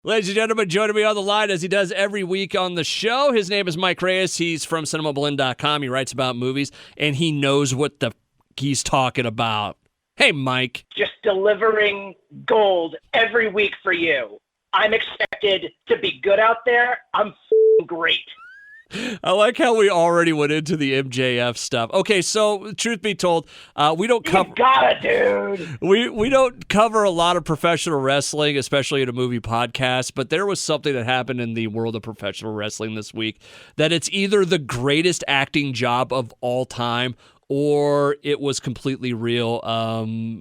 Ladies and gentlemen, joining me on the line as he does every week on the show, his name is Mike Reyes. He's from Cinemablend.com. He writes about movies, and he knows what the he's talking about. Hey, Mike. Just delivering gold every week for you. I'm expected to be good out there. I'm great. I like how we already went into the MJF stuff. Okay, so truth be told, we don't cover. You got it, dude. We don't cover a lot of professional wrestling, especially in a movie podcast. But there was something that happened in the world of professional wrestling this week that it's either the greatest acting job of all time, or it was completely real.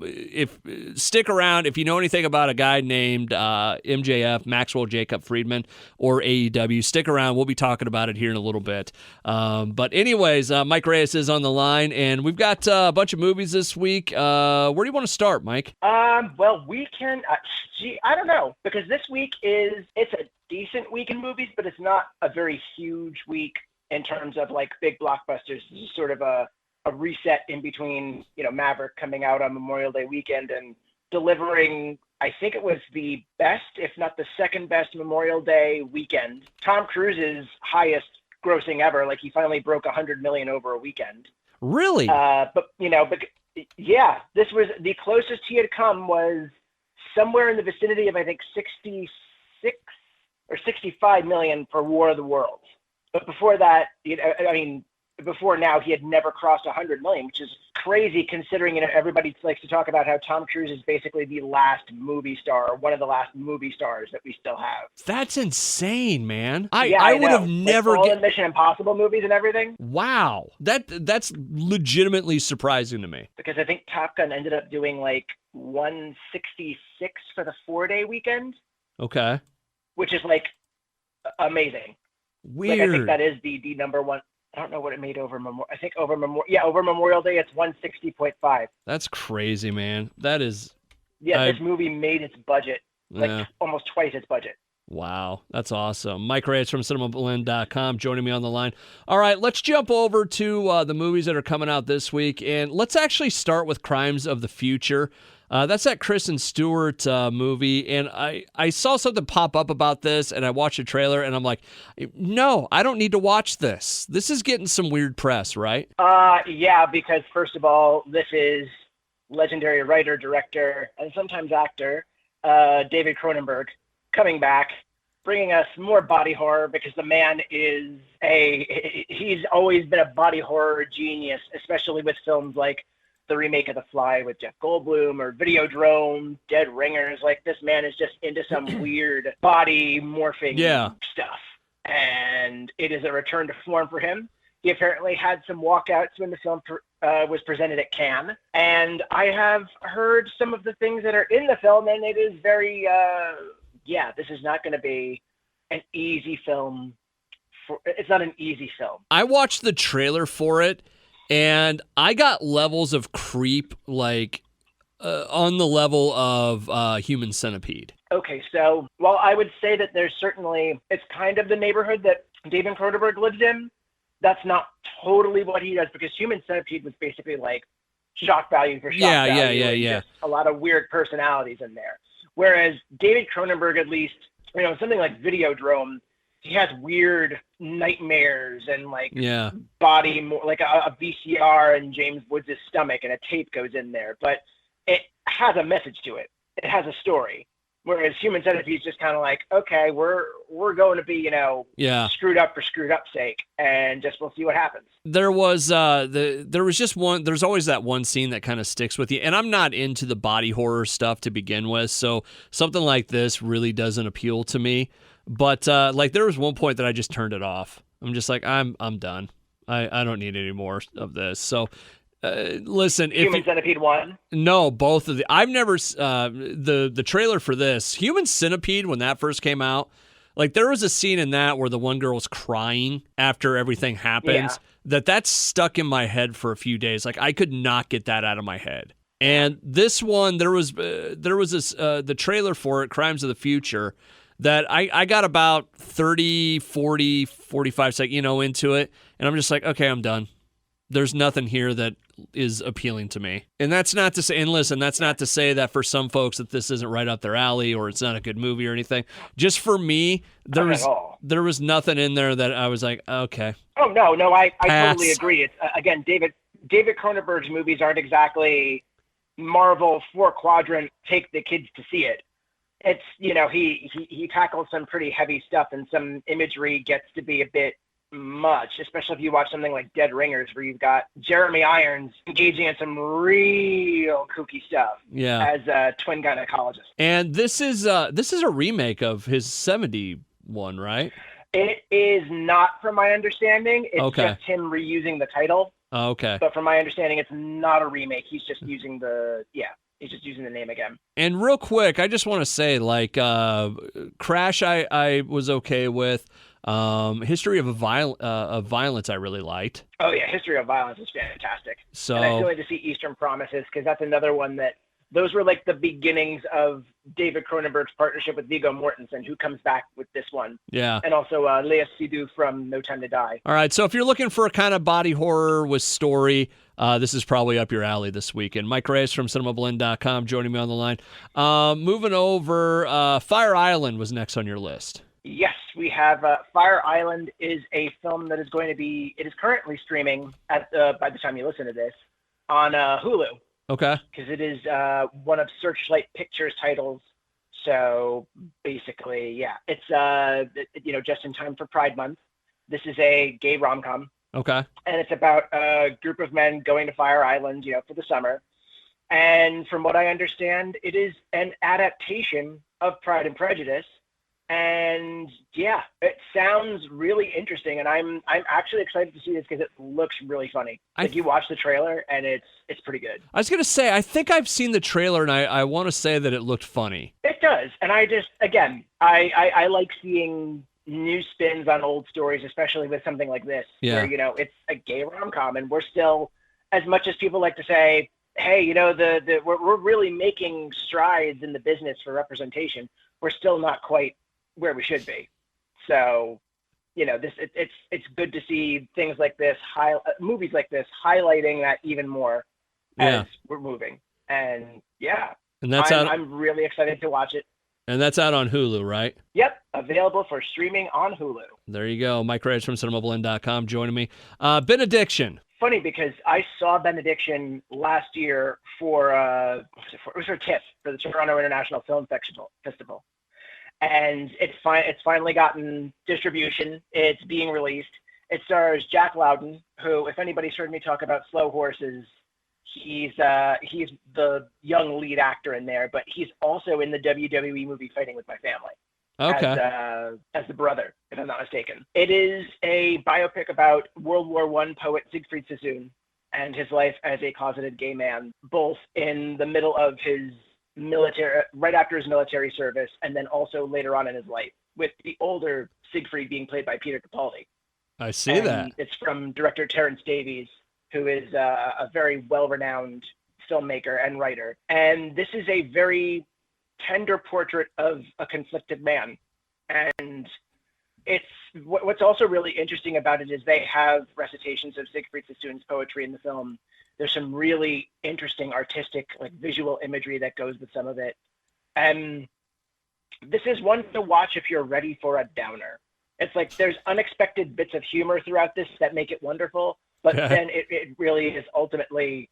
If stick around, if you know anything about a guy named MJF, Maxwell Jacob Friedman, or AEW, stick around. We'll be talking about it here in a little bit. But anyways, Mike Reyes is on the line, and we've got a bunch of movies this week. Where do you want to start, Mike? Well, we can. I don't know, because this week it's a decent week in movies, but it's not a very huge week in terms of like big blockbusters. This is sort of a reset in between, Maverick coming out on Memorial Day weekend and delivering, I think it was the best, if not the second best Memorial Day weekend. Tom Cruise's highest grossing ever. Like he finally broke 100 million over a weekend. Really? But this was the closest he had come was somewhere in the vicinity of, I think, 66 or 65 million for War of the Worlds. But before that, before now, he had never crossed 100 million, which is crazy considering, everybody likes to talk about how Tom Cruise is basically the last movie star, or one of the last movie stars that we still have. That's insane, man. I would have never all the Mission Impossible movies and everything. Wow. That's legitimately surprising to me. Because I think Top Gun ended up doing like 166 for the 4-day weekend. Okay. Which is like amazing. Weird. Like, I think that is the number one. I don't know what it made over Memorial. I think over Memorial Day, it's 160.5. That's crazy, man. That is. Yeah, this movie made its budget, almost twice its budget. Wow, that's awesome. Mike Reyes from Cinemablend.com joining me on the line. All right, let's jump over to the movies that are coming out this week, and let's actually start with Crimes of the Future. That's that Kristen Stewart movie, and I saw something pop up about this, and I watched a trailer, and I'm like, no, I don't need to watch this. This is getting some weird press, right? Yeah, because first of all, this is legendary writer, director, and sometimes actor, David Cronenberg, coming back, bringing us more body horror, because the man is he's always been a body horror genius, especially with films like the remake of The Fly with Jeff Goldblum, or Videodrome, Dead Ringers. Like, this man is just into some weird body morphing stuff. And it is a return to form for him. He apparently had some walkouts when the film was presented at Cannes. And I have heard some of the things that are in the film, and it is very, this is not going to be an easy film. It's not an easy film. I watched the trailer for it, and I got levels of creep, like on the level of Human Centipede. Okay, so while I would say that it's kind of the neighborhood that David Cronenberg lives in, that's not totally what he does, because Human Centipede was basically like shock value for shock value. Yeah. A lot of weird personalities in there. Whereas David Cronenberg, at least, something like Videodrome, he has weird nightmares and body, more like a VCR in James Woods' stomach, and a tape goes in there. But it has a message to it. It has a story. Whereas Human Centipede is just kind of like, okay, we're going to be, screwed up for screwed up's sake, and just we'll see what happens. There was just one. There's always that one scene that kind of sticks with you, and I'm not into the body horror stuff to begin with, so something like this really doesn't appeal to me. But there was one point that I just turned it off. I'm just like, I'm done. I don't need any more of this. So. Listen, Human Centipede 1? No, both of the. I've never the trailer for this Human Centipede, when that first came out. Like, there was a scene in that where the one girl's crying after everything happens. Yeah. That's stuck in my head for a few days. Like, I could not get that out of my head. And this one, there was this the trailer for it, Crimes of the Future, that I got about 30, 40, 45 seconds, into it, and I'm just like, okay, I'm done. There's nothing here that is appealing to me. And that's not to say, and listen, that's not to say that for some folks that this isn't right up their alley or it's not a good movie or anything. Just for me, there was nothing in there that I was like, okay. Oh, no, I totally agree. It's again, David Cronenberg's movies aren't exactly Marvel 4-quadrant, take the kids to see it. It's, he tackles some pretty heavy stuff, and some imagery gets to be a bit much, especially if you watch something like Dead Ringers, where you've got Jeremy Irons engaging in some real kooky stuff as a twin gynecologist. And this is a remake of his 70 one, right? It is not, from my understanding. It's just him reusing the title. Oh, okay. But from my understanding, it's not a remake. He's just using he's just using the name again. And real quick, I just want to say, Crash, I was okay with. History of Violence, I really liked. Oh yeah, History of Violence is fantastic. So, and I still need to see Eastern Promises, because that's another one that those were like the beginnings of David Cronenberg's partnership with Viggo Mortensen, who comes back with this one. Yeah. And also Léa Seydoux from No Time to Die. All right, so if you're looking for a kind of body horror with story, this is probably up your alley this weekend. Mike Reyes from Cinemablend.com joining me on the line. Moving over, Fire Island was next on your list. Yes, we have Fire Island is a film that is it is currently streaming by the time you listen to this on Hulu. Okay. Because it is one of Searchlight Pictures' titles. So basically, it's just in time for Pride Month. This is a gay rom-com. Okay. And it's about a group of men going to Fire Island, for the summer. And from what I understand, it is an adaptation of Pride and Prejudice. And it sounds really interesting, and I'm actually excited to see this because it looks really funny. You watch the trailer, and it's pretty good. I was gonna say, I think I've seen the trailer, and I want to say that it looked funny. It does, and I like seeing new spins on old stories, especially with something like this, where it's a gay rom-com, and we're still, as much as people like to say, hey, we're really making strides in the business for representation, we're still not quite where we should be. So, it's good to see things like this, movies like this, highlighting that even more as we're moving. And I'm really excited to watch it. And that's out on Hulu, right? Yep, available for streaming on Hulu. There you go. Mike Reyes from Cinemablend.com joining me. Benediction. Funny, because I saw Benediction last year for TIFF, for the Toronto International Film Festival. And it's finally gotten distribution. It's being released. It stars Jack Lowden, who, if anybody's heard me talk about Slow Horses, he's the young lead actor in there, but he's also in the WWE movie Fighting with My Family. Okay. As the brother, if I'm not mistaken. It is a biopic about World War I poet Siegfried Sassoon and his life as a closeted gay man, both in the middle of his right after his military service, and then also later on in his life, with the older Siegfried being played by Peter Capaldi. I see that. It's from director Terrence Davies, who is a very well-renowned filmmaker and writer. And this is a very tender portrait of a conflicted man. And what's also really interesting about it is they have recitations of Siegfried Sassoon's poetry in the film. There's some really interesting artistic, visual imagery that goes with some of it. And this is one to watch if you're ready for a downer. It's there's unexpected bits of humor throughout this that make it wonderful, but then it really is ultimately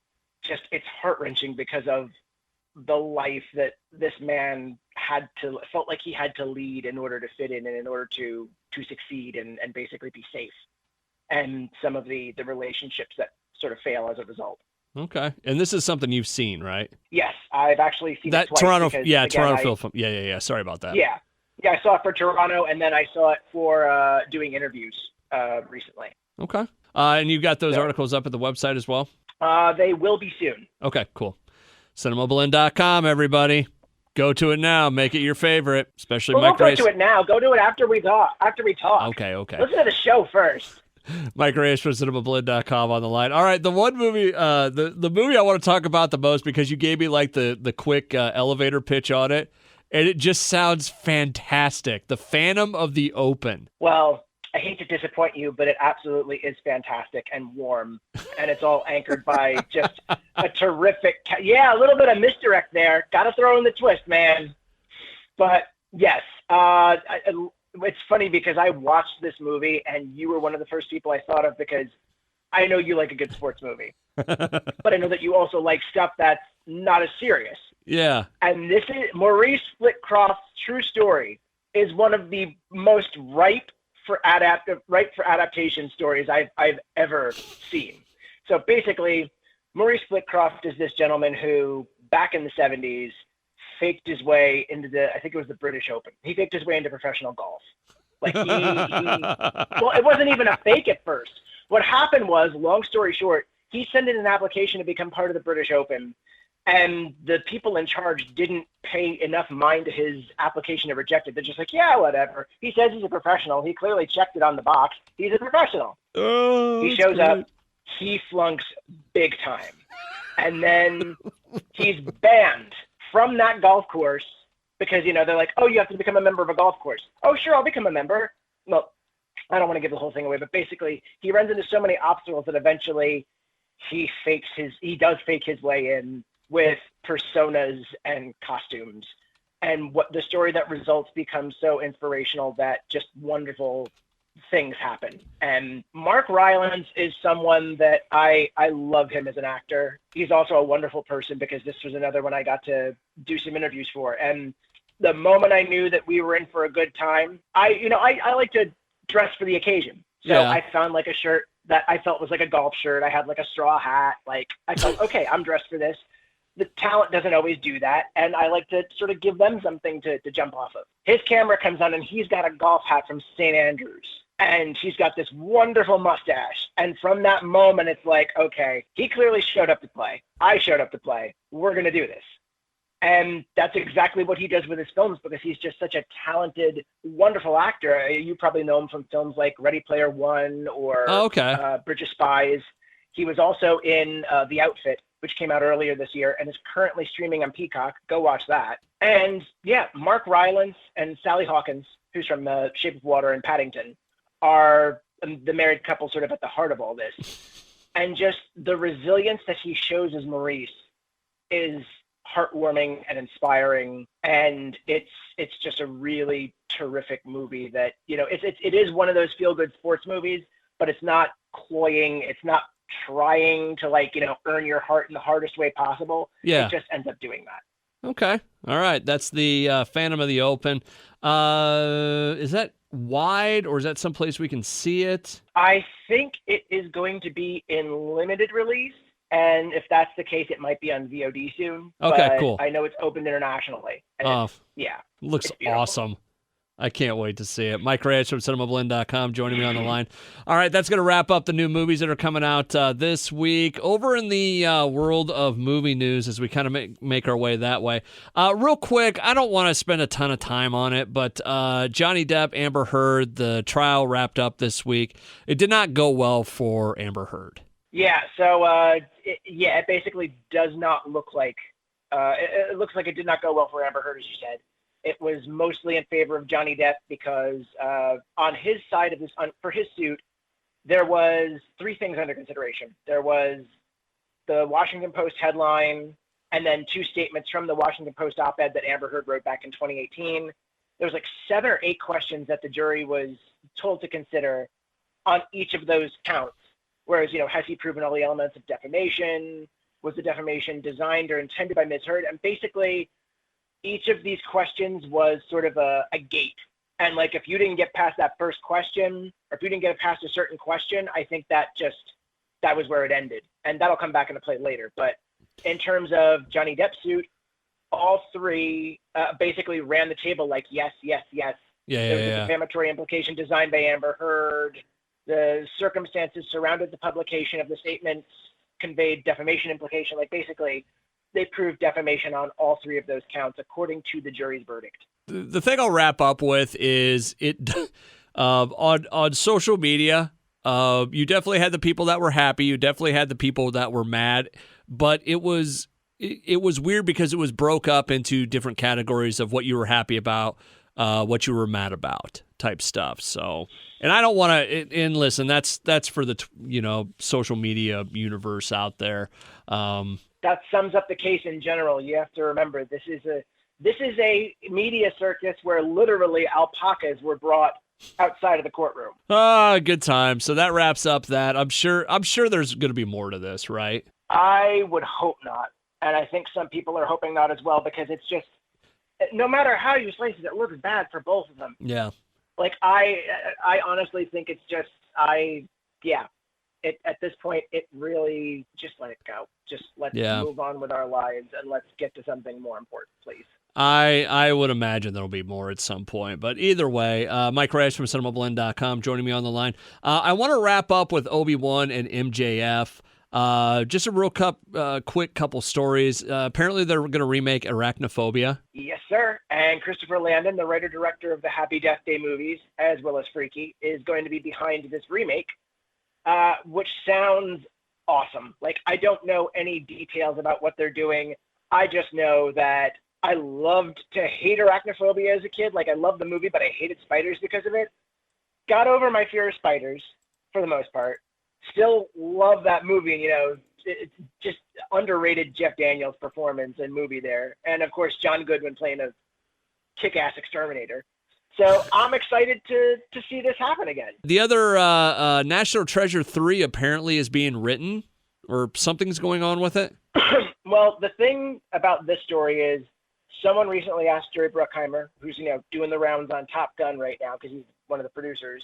it's heart-wrenching because of the life that this man felt like he had to lead in order to fit in and in order to succeed and basically be safe. And some of the relationships that sort of fail as a result. Okay. And this is something you've seen, right? Yes, I've actually seen that it twice. Toronto film. Yeah. Yeah. Sorry about that. Yeah, I saw it for Toronto, and then I saw it for doing interviews recently. Okay. And you got those articles up at the website as well? They will be soon. Okay, cool. Cinemablend.com, everybody. Go to it now. Make it your favorite, especially Mike Reyes. Don't go to it now. Go to it after we talk. Okay. Listen to the show first. Mike Reyes from Cinemablend.com on the line. All right, the one movie, the movie I want to talk about the most, because you gave me the quick elevator pitch on it, and it just sounds fantastic. The Phantom of the Open. Well, I hate to disappoint you, but it absolutely is fantastic and warm, and it's all anchored by just a terrific. A little bit of misdirect there. Got to throw in the twist, man. But yes, it's funny because I watched this movie, and you were one of the first people I thought of because I know you like a good sports movie, but I know that you also like stuff that's not as serious. Yeah. And this is Maurice Splitcroft's true story is one of the most ripe for adaptation stories I've ever seen. So basically, Maurice Splitcroft is this gentleman who, back in the 70s, faked his way into I think it was the British Open. He faked his way into professional golf. Like well, it wasn't even a fake at first. What happened was, long story short, he sent in an application to become part of the British Open, and the people in charge didn't pay enough mind to his application to reject it. They're just like, yeah, whatever. He says he's a professional. He clearly checked it on the box. He's a professional. Oh, he shows up. He flunks big time. And then he's banned from that golf course because, they're like, oh, you have to become a member of a golf course. Oh, sure, I'll become a member. Well, I don't want to give the whole thing away, but basically he runs into so many obstacles that eventually he does fake his way in with personas and costumes, and what the story that results becomes so inspirational that just wonderful things happen. And Mark Rylance is someone that I love him as an actor. He's also a wonderful person because this was another one I got to do some interviews for. And the moment I knew that we were in for a good time, I like to dress for the occasion. So yeah. I found like a shirt that I felt was like a golf shirt. I had like a straw hat. Like I felt, okay, I'm dressed for this. The talent doesn't always do that, and I like to sort of give them something to jump off of. His camera comes on, and he's got a golf hat from St. Andrews, and he's got this wonderful mustache. And from that moment, it's like, okay, he clearly showed up to play. I showed up to play. We're going to do this. And that's exactly what he does with his films because he's just such a talented, wonderful actor. You probably know him from films like Ready Player One or Bridge of Spies. He was also in The Outfit, which came out earlier this year and is currently streaming on Peacock. Go watch that. And yeah, Mark Rylance and Sally Hawkins, who's from Shape of Water and Paddington, are the married couple sort of at the heart of all this. And just the resilience that he shows as Maurice is heartwarming and inspiring. And it's just a really terrific movie that, it is one of those feel-good sports movies, but it's not cloying. It's not trying to earn your heart in the hardest way possible. Yeah. It just ends up doing that. Okay. All right. That's the Phantom of the Open. Is that wide or is that someplace we can see it? I think it is going to be in limited release. And if that's the case, it might be on VOD soon. Okay, but cool. I know it's opened internationally. And looks awesome. I can't wait to see it. Mike Reyes from Cinemablend.com joining me on the line. All right, that's going to wrap up the new movies that are coming out this week. Over in the world of movie news, as we kind of make our way that way. Real quick, I don't want to spend a ton of time on it, but Johnny Depp, Amber Heard, the trial wrapped up this week. It did not go well for Amber Heard. Yeah, so it basically does not look like it looks like it did not go well for Amber Heard, as you said. It was mostly in favor of Johnny Depp because on his side of this, for his suit, there was three things under consideration. There was the Washington Post headline, and then two statements from the Washington Post op-ed that Amber Heard wrote back in 2018. There was like 7 or 8 questions that the jury was told to consider on each of those counts. Whereas, has he proven all the elements of defamation? Was the defamation designed or intended by Ms. Heard? And basically, each of these questions was sort of a gate. And like, if you didn't get past that first question, or if you didn't get past a certain question, I think that was where it ended. And that'll come back into play later. But in terms of Johnny Depp's suit, all three basically ran the table like, yes, yes, yes. There was a defamatory implication designed by Amber Heard. The circumstances surrounded the publication of the statements conveyed defamation implication. Like, basically, they proved defamation on all 3 of those counts according to the jury's verdict. The thing I'll wrap up with is on social media, you definitely had the people that were happy. You definitely had the people that were mad. But it was weird because it was broke up into different categories of what you were happy about. what you were mad about type stuff. So, and I don't want to. And listen, that's for the social media universe out there. That sums up the case in general. You have to remember this is a media circus where literally alpacas were brought outside of the courtroom. Good time. So that wraps up that. I'm sure there's going to be more to this, right? I would hope not. And I think some people are hoping not as well, because it's just, no matter how you slice it, it looks bad for both of them. Yeah. Like, I honestly think it's just, at this point, it really, just let it go. Just let's move on with our lives and let's get to something more important, please. I would imagine there'll be more at some point. But either way, Mike Reyes from Cinemablend.com joining me on the line. I want to wrap up with Obi Wan and MJF. Just a real quick couple stories. Apparently they're going to remake Arachnophobia. Yes, sir. And Christopher Landon, the writer-director of the Happy Death Day movies, as well as Freaky, is going to be behind this remake, which sounds awesome. Like, I don't know any details about what they're doing. I just know that I loved to hate Arachnophobia as a kid. Like, I loved the movie, but I hated spiders because of it. Got over my fear of spiders, for the most part. Still love that movie, and it's just underrated Jeff Daniels' performance and movie there, and of course John Goodman playing a kick-ass exterminator. So I'm excited to see this happen again. The other National Treasure 3 apparently is being written, or something's going on with it. Well, the thing about this story is someone recently asked Jerry Bruckheimer, who's doing the rounds on Top Gun right now because he's one of the producers,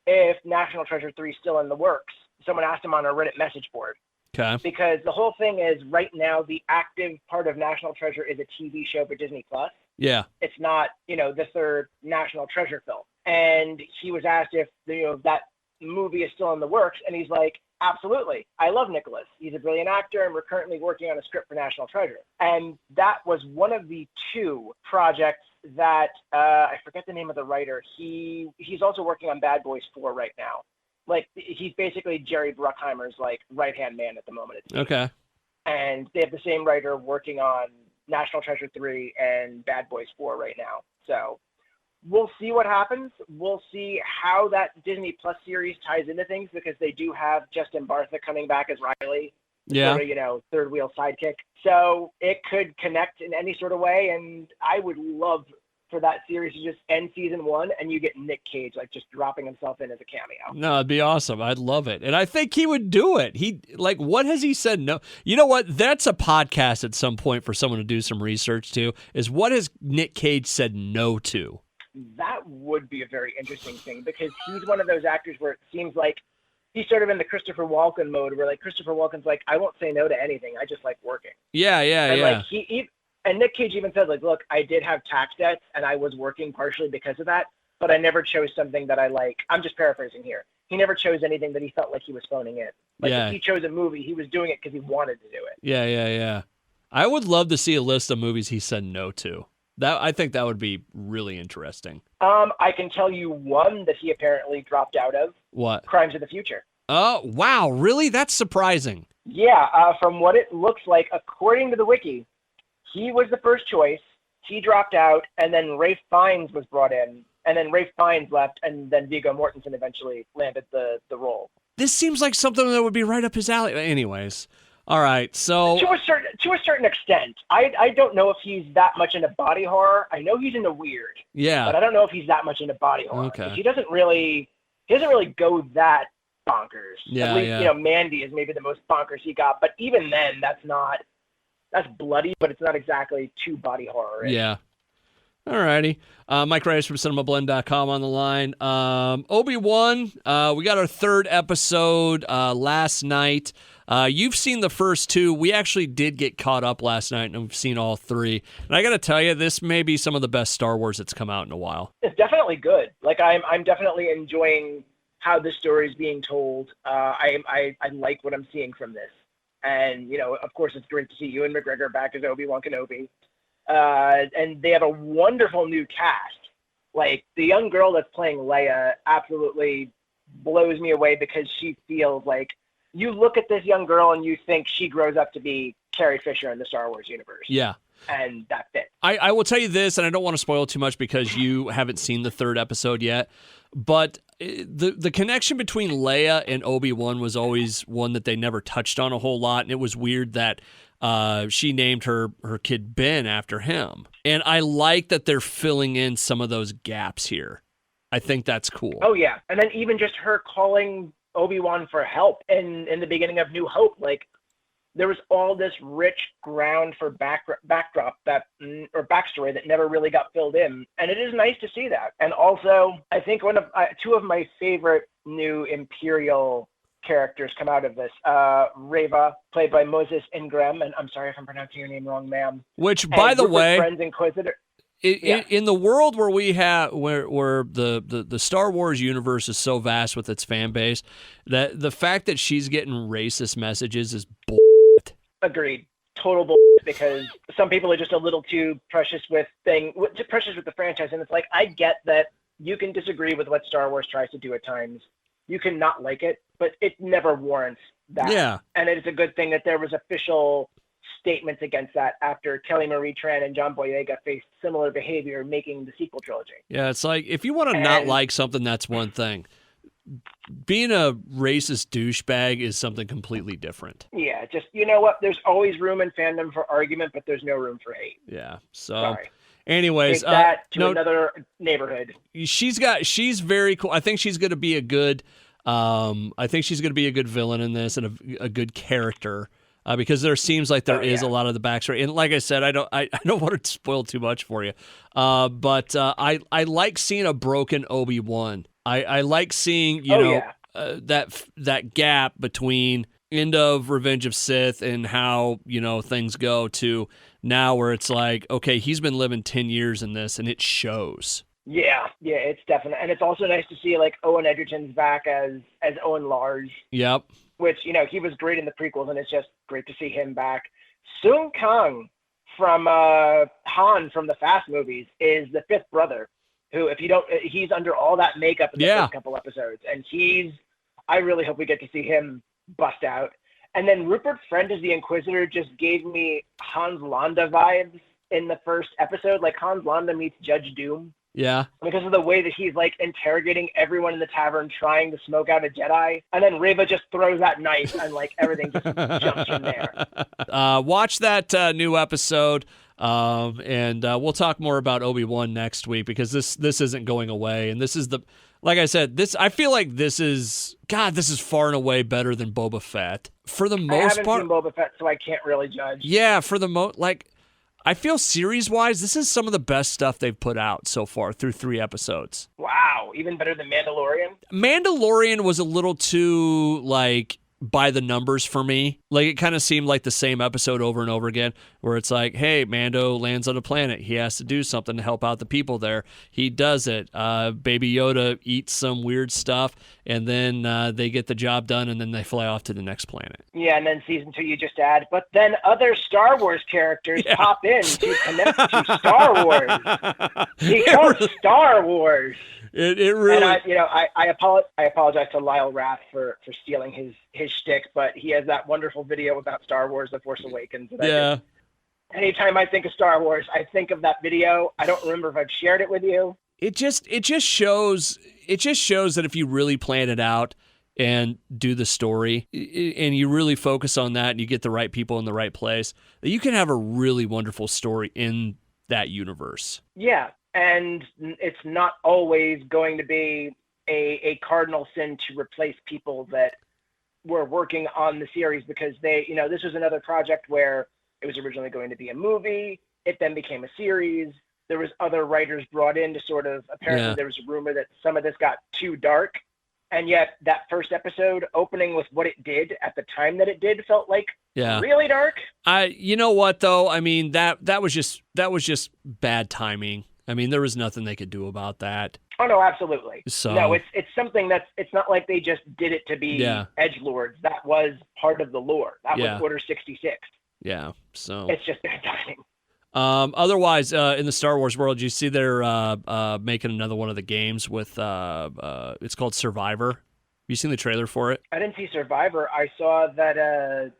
if National Treasure 3 is still in the works. Someone asked him on a Reddit message board. Okay. Because the whole thing is, right now, the active part of National Treasure is a TV show for Disney Plus. Yeah. It's not, the third National Treasure film. And he was asked if, that movie is still in the works. And he's like, absolutely. I love Nicholas. He's a brilliant actor, and we're currently working on a script for National Treasure. And that was one of the two projects that, I forget the name of the writer. He's also working on Bad Boys 4 right now. Like, he's basically Jerry Bruckheimer's, right-hand man at the moment. Okay. And they have the same writer working on National Treasure 3 and Bad Boys 4 right now. So we'll see what happens. We'll see how that Disney Plus series ties into things, because they do have Justin Bartha coming back as Riley. Yeah. Sort of, third-wheel sidekick. So it could connect in any sort of way, and I would love for that series to just end season 1 and you get Nick Cage just dropping himself in as a cameo. No, it'd be awesome. I'd love it. And I think he would do it. What has he said no? You know what? That's a podcast at some point for someone to do some research to, is what has Nick Cage said no to? That would be a very interesting thing, because he's one of those actors where it seems like he's sort of in the Christopher Walken mode, where Christopher Walken's like, I won't say no to anything. I just like working. Yeah. And and Nick Cage even said, look, I did have tax debts and I was working partially because of that, but I never chose something that I like. I'm just paraphrasing here. He never chose anything that he felt like he was phoning in. If he chose a movie, he was doing it because he wanted to do it. Yeah. I would love to see a list of movies he said no to. I think that would be really interesting. I can tell you one that he apparently dropped out of. What? Crimes of the Future. Oh, wow. Really? That's surprising. Yeah. From what it looks like, according to the wiki, he was the first choice. He dropped out, and then Ralph Fiennes was brought in, and then Ralph Fiennes left, and then Viggo Mortensen eventually landed the role. This seems like something that would be right up his alley. Anyways, all right. So to a certain extent, I don't know if he's that much into body horror. I know he's into weird. Yeah. But I don't know if he's that much into body horror. Okay. He doesn't really go that bonkers. Yeah. At least Mandy is maybe the most bonkers he got, but even then, that's bloody, but it's not exactly too body horror. Yeah. All righty. Mike Reyes from Cinemablend.com on the line. Obi Wan, we got our third episode last night. You've seen the first two. We actually did get caught up last night, and we've seen all three. And I got to tell you, this may be some of the best Star Wars that's come out in a while. It's definitely good. I'm definitely enjoying how this story is being told. I like what I'm seeing from this. And, of course, it's great to see Ewan McGregor back as Obi Wan Kenobi. And they have a wonderful new cast. The young girl that's playing Leia absolutely blows me away, because she feels like, you look at this young girl and you think she grows up to be Carrie Fisher in the Star Wars universe. Yeah. and that fits. I will tell you this, and I don't want to spoil too much because you haven't seen the third episode yet, but the connection between Leia and Obi Wan was always one that they never touched on a whole lot, and it was weird that she named her kid Ben after him. And I like that they're filling in some of those gaps here. I think that's cool. Oh, yeah. And then even just her calling Obi-Wan for help in the beginning of New Hope, like, there was all this rich ground for backdrop or backstory that never really got filled in. And it is nice to see that. And also, I think two of my favorite new Imperial characters come out of this. Reva, played by Moses Ingram, and I'm sorry if I'm pronouncing your name wrong, ma'am. Which, by the way, Friend's Inquisitor. In the world where we have where the Star Wars universe is so vast with its fan base, that the fact that she's getting racist messages is bull. Agreed. Total bull, because some people are just a little too precious with the franchise, and it's like, I get that you can disagree with what Star Wars tries to do at times. You can not like it, but it never warrants that. Yeah. And it is a good thing that there was official statements against that after Kelly Marie Tran and John Boyega faced similar behavior making the sequel trilogy. Yeah, it's like, if you want to not like something, that's one thing. Being a racist douchebag is something completely different. Yeah, just, you know what? There's always room in fandom for argument, but there's no room for hate. Yeah. So, sorry. Anyways, take that to another neighborhood. She's very cool. I think she's going to be a good. I think she's going to be a good villain in this and a good character. Because there seems like there is a lot of the backstory, and like I said, I don't want to spoil too much for you, but I like seeing a broken Obi Wan. I like seeing that gap between end of Revenge of Sith and how things go to now, where it's like, okay, he's been living 10 years in this, and it shows. Yeah, it's definitely, and it's also nice to see like Owen Edgerton's back as Owen Lars. Yep. Which, he was great in the prequels, and it's just great to see him back. Sung Kang from Han from the Fast movies is the fifth brother, who, if you don't, he's under all that makeup in the first couple episodes, and I really hope we get to see him bust out. And then Rupert Friend as the Inquisitor just gave me Hans Landa vibes in the first episode, like Hans Landa meets Judge Doom. Yeah. Because of the way that he's like interrogating everyone in the tavern trying to smoke out a Jedi. And then Reva just throws that knife and like everything just jumps from there. Watch that new episode. And we'll talk more about Obi-Wan next week, because this isn't going away. And this is like I said, I feel like this is far and away better than Boba Fett. For the most part. I haven't seen Boba Fett, so I can't really judge. Yeah, for the I feel series-wise, this is some of the best stuff they've put out so far through 3 episodes. Wow, even better than Mandalorian? Mandalorian was a little too, by the numbers for me. Like, it kind of seemed like the same episode over and over again, where it's like, hey, Mando lands on a planet. He has to do something to help out the people there. He does it. Baby Yoda eats some weird stuff, and then they get the job done, and then they fly off to the next planet. Yeah, and then season 2 you just add, but then other Star Wars characters pop in to connect to Star Wars. Because Star Wars. It really. And I apologize to Lyle Rath for stealing his shtick, but he has that wonderful video about Star Wars: The Force Awakens. Anytime I think of Star Wars, I think of that video. I don't remember if I've shared it with you. It just shows that if you really plan it out and do the story, and you really focus on that, and you get the right people in the right place, that you can have a really wonderful story in that universe. Yeah. And it's not always going to be a cardinal sin to replace people that were working on the series, because this was another project where it was originally going to be a movie. It then became a series. There was other writers brought in to sort of, apparently there was a rumor that some of this got too dark. And yet that first episode opening with what it did at the time that it did felt like really dark. You know what though? I mean, that was just bad timing. I mean, there was nothing they could do about that. Oh no, absolutely. So no, it's something it's not like they just did it to be edgelords. That was part of the lore. That was Order 66. Yeah. So it's just bad timing. Otherwise, in the Star Wars world, you see they're making another one of the games with it's called Survivor. Have you seen the trailer for it? I didn't see Survivor. I saw that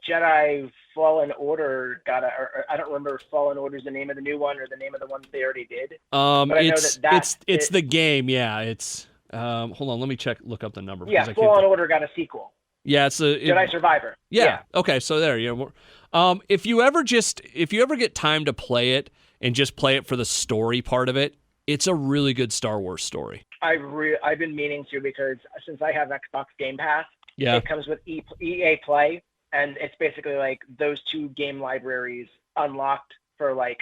Jedi Fallen Order or I don't remember if Fallen Order is the name of the new one or the name of the ones they already did. But I know it's the game. Yeah, it's hold on, let me look up the number. Yeah, Fallen Order got a sequel. Yeah, it's Jedi Survivor. Yeah. Okay, so there you go. If you ever get time to play it and just play it for the story part of it, it's a really good Star Wars story. I've been meaning to, because since I have Xbox Game Pass, yeah, it comes with EA Play, and it's basically like those 2 game libraries unlocked for like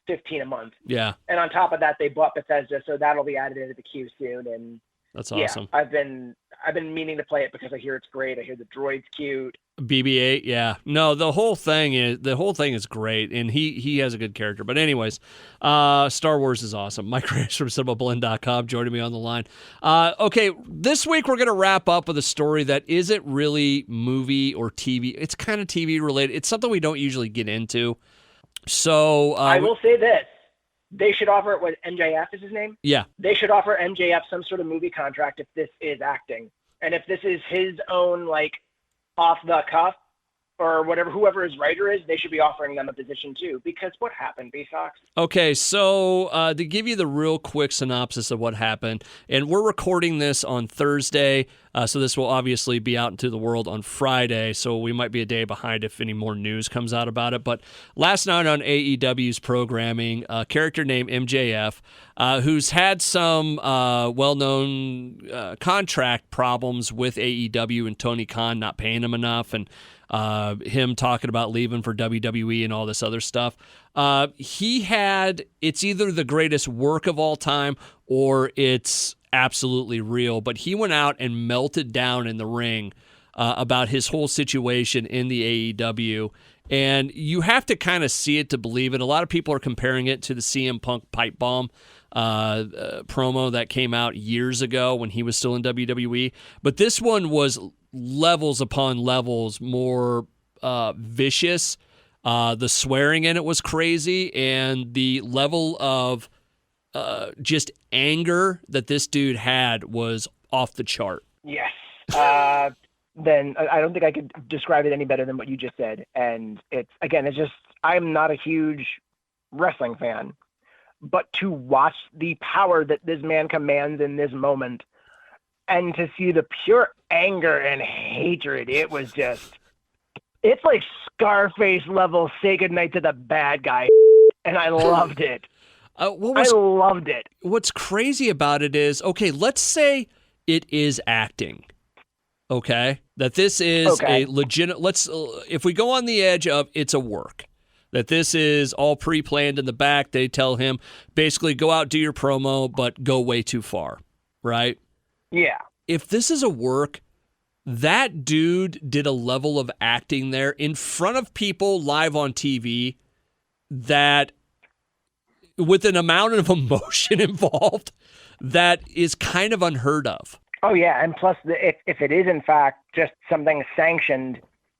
$15 a month. Yeah. And on top of that, they bought Bethesda, so that'll be added into the queue soon. And that's awesome. Yeah, I've been meaning to play it because I hear it's great. I hear the droid's cute. BB-8, yeah. No, the whole thing is great, and he has a good character. But anyways, Star Wars is awesome. Mike Reyes from Cinemablend.com joining me on the line. Okay, this week we're going to wrap up with a story that isn't really movie or TV. It's kind of TV related. It's something we don't usually get into. So I will say this. They should offer, what, MJF is his name? Yeah. They should offer MJF some sort of movie contract if this is acting. And if this is his own, like, off the cuff or whatever, whoever his writer is, they should be offering them a position too. Because what happened, B-sox? Okay, so to give you the real quick synopsis of what happened, and we're recording this on Thursday, so this will obviously be out into the world on Friday, so we might be a day behind if any more news comes out about it. But last night on AEW's programming, a character named MJF, who's had some well-known contract problems with AEW and Tony Khan not paying him enough, and him talking about leaving for WWE and all this other stuff. It's either the greatest work of all time or it's absolutely real, but he went out and melted down in the ring about his whole situation in the AEW. And you have to kind of see it to believe it. A lot of people are comparing it to the CM Punk pipe bomb promo that came out years ago when he was still in WWE. But this one was levels upon levels more vicious. The swearing in it was crazy, and the level of just anger that this dude had was off the chart. Yes. Then I don't think I could describe it any better than what you just said. And it's just, I'm not a huge wrestling fan, but to watch the power that this man commands in this moment and to see the pure anger and hatred, it's like Scarface level, say goodnight to the bad guy. And I loved it. I loved it. What's crazy about it is, okay, let's say it is acting. Okay, that this is a legitimate. If we go on the edge of it's a work, that this is all pre-planned in the back. They tell him basically go out, do your promo, but go way too far, right? Yeah. If this is a work, that dude did a level of acting there in front of people live on TV that, with an amount of emotion involved, that is kind of unheard of. Oh, yeah, and plus, if it is, in fact, just something sanctioned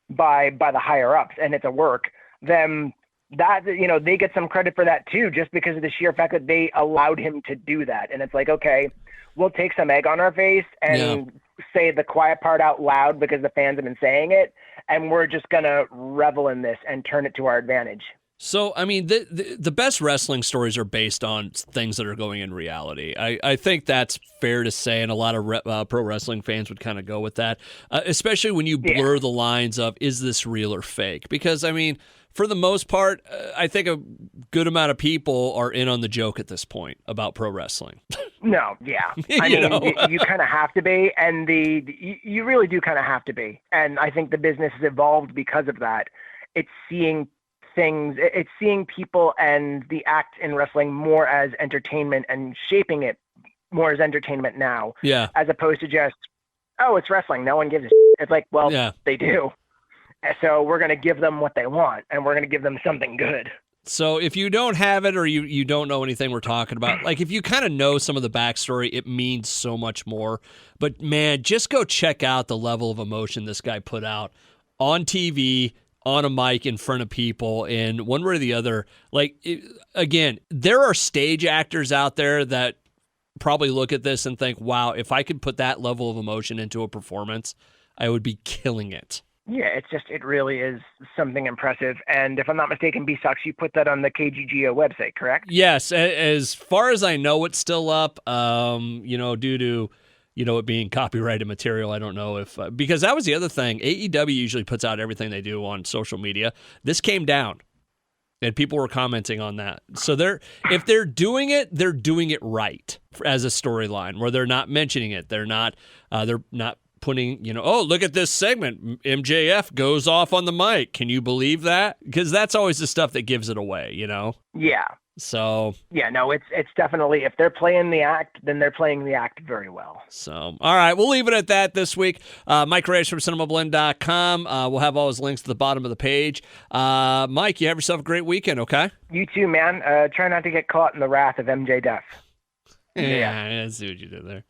by the higher-ups and it's a work, then that, they get some credit for that, too, just because of the sheer fact that they allowed him to do that. And it's like, okay, we'll take some egg on our face and say the quiet part out loud because the fans have been saying it, and we're just going to revel in this and turn it to our advantage. So, I mean, the best wrestling stories are based on things that are going in reality. I think that's fair to say, and a lot of pro wrestling fans would kind of go with that, especially when you blur the lines of, is this real or fake? Because, I mean, for the most part, I think a good amount of people are in on the joke at this point about pro wrestling. No, yeah. I mean, you kind of have to be, and you really do kind of have to be. And I think the business has evolved because of that. It's seeing people and the act in wrestling more as entertainment and shaping it more as entertainment now. Yeah. As opposed to just, oh, it's wrestling. No one gives a shit. It's like, well, they do. So we're going to give them what they want, and we're going to give them something good. So if you don't have it or you don't know anything we're talking about, like if you kind of know some of the backstory, it means so much more. But, man, just go check out the level of emotion this guy put out on TV, on a mic in front of people, and one way or the other, again, there are stage actors out there that probably look at this and think, wow, if I could put that level of emotion into a performance, I would be killing it. Yeah, it really is something impressive. And if I'm not mistaken, B-sox, you put that on the KGGO website, correct? Yes, as far as I know, it's still up. Due to it being copyrighted material, I don't know if because that was the other thing. AEW usually puts out everything they do on social media. This came down, and people were commenting on that. So if they're doing it right as a storyline, where they're not mentioning it. They're not putting, oh, look at this segment. MJF goes off on the mic. Can you believe that? Because that's always the stuff that gives it away, Yeah. So yeah, no, it's definitely, if they're playing the act, then they're playing the act very well. So, all right, we'll leave it at that this week. Mike Reyes from Cinemablend.com. We'll have all his links at the bottom of the page. Mike, you have yourself a great weekend, okay? You too, man. Try not to get caught in the wrath of MJ Death. Yeah, I see what you did there.